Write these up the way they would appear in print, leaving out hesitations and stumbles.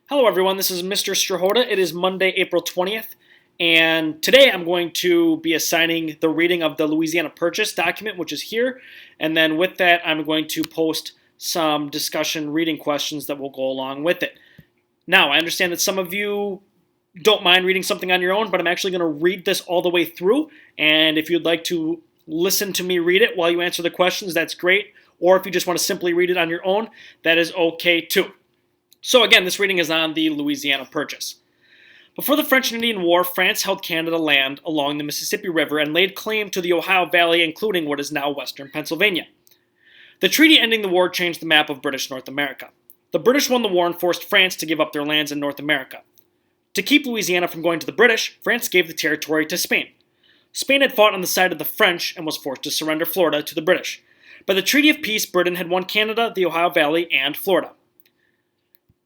Hello everyone, this is Mr. Strahota. It is Monday, April 20th, and today I'm going to be assigning the reading of the Louisiana Purchase document, which is here, and then with that I'm going to post some discussion reading questions that will go along with it. Now, I understand that some of you don't mind reading something on your own, but I'm actually going to read this all the way through, and if you'd like to listen to me read it while you answer the questions, that's great, or if you just want to simply read it on your own, that is okay too. So again, this reading is on the Louisiana Purchase. Before the French and Indian War, France held Canada land along the Mississippi River and laid claim to the Ohio Valley, including what is now western Pennsylvania. The treaty ending the war changed the map of British North America. The British won the war and forced France to give up their lands in North America. To keep Louisiana from going to the British, France gave the territory to Spain. Spain had fought on the side of the French and was forced to surrender Florida to the British. By the Treaty of Peace, Britain had won Canada, the Ohio Valley, and Florida.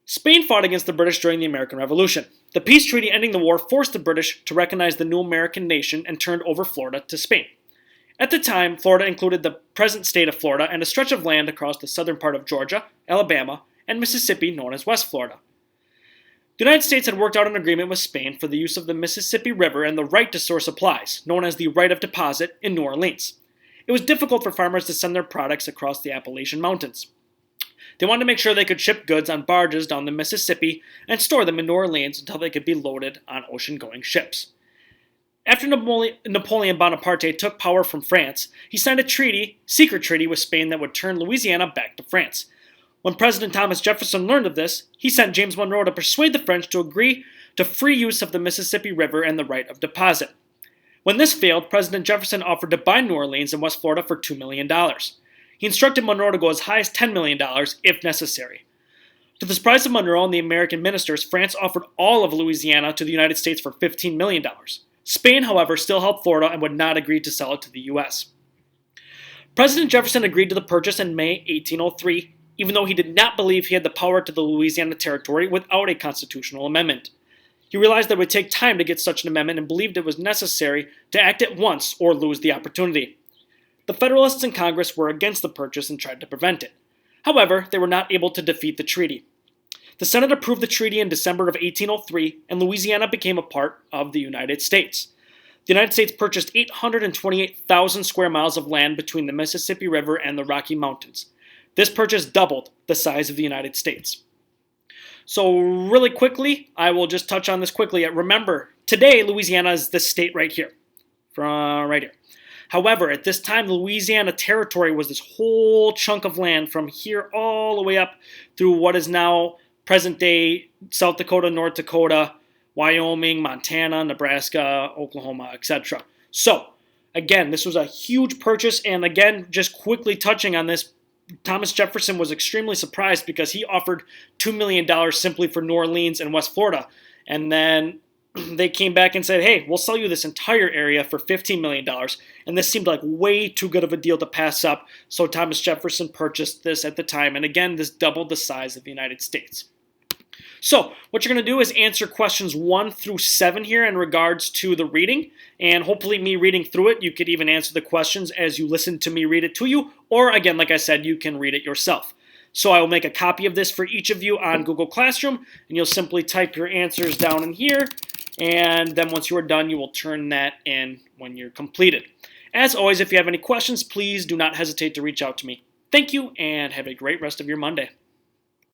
Spain fought against the British during the American Revolution. The peace treaty ending the war forced the British to recognize the new American nation and turned over Florida to Spain. At the time, Florida included the present state of Florida and a stretch of land across the southern part of Georgia, Alabama, and Mississippi known as West Florida. The United States had worked out an agreement with Spain for the use of the Mississippi River and the right to store supplies, known as the right of deposit, in New Orleans. It was difficult for farmers to send their products across the Appalachian Mountains. They wanted to make sure they could ship goods on barges down the Mississippi and store them in New Orleans until they could be loaded on ocean-going ships. After Napoleon Bonaparte took power from France, he signed a secret treaty with Spain that would turn Louisiana back to France. When President Thomas Jefferson learned of this, he sent James Monroe to persuade the French to agree to free use of the Mississippi River and the right of deposit. When this failed, President Jefferson offered to buy New Orleans and West Florida for $2 million. He instructed Monroe to go as high as $10 million if necessary. To the surprise of Monroe and the American ministers, France offered all of Louisiana to the United States for $15 million. Spain, however, still held Florida and would not agree to sell it to the U.S. President Jefferson agreed to the purchase in May 1803, even though he did not believe he had the power to the Louisiana Territory without a constitutional amendment. He realized that it would take time to get such an amendment and believed it was necessary to act at once or lose the opportunity. The Federalists in Congress were against the purchase and tried to prevent it. However, they were not able to defeat the treaty. The Senate approved the treaty in December of 1803, and Louisiana became a part of the United States. The United States purchased 828,000 square miles of land between the Mississippi River and the Rocky Mountains. This purchase doubled the size of the United States. So really quickly, I will just touch on this quickly. Remember, today Louisiana is this state right here. Right here. However, at this time, the Louisiana Territory was this whole chunk of land from here all the way up through what is now present-day South Dakota, North Dakota, Wyoming, Montana, Nebraska, Oklahoma, etc. So, again, this was a huge purchase, and again, just quickly touching on this, Thomas Jefferson was extremely surprised because he offered $2 million simply for New Orleans and West Florida, and then they came back and said, hey, we'll sell you this entire area for $15 million. And this seemed like way too good of a deal to pass up, so Thomas Jefferson purchased this at the time. And again, this doubled the size of the United States. So what you're going to do is answer questions 1 through 7 here in regards to the reading. And hopefully me reading through it, you could even answer the questions as you listen to me read it to you. Or again, like I said, you can read it yourself. So I will make a copy of this for each of you on Google Classroom. And you'll simply type your answers down in here. And then once you are done, you will turn that in when you're completed. As always, if you have any questions, please do not hesitate to reach out to me. Thank you, and have a great rest of your Monday.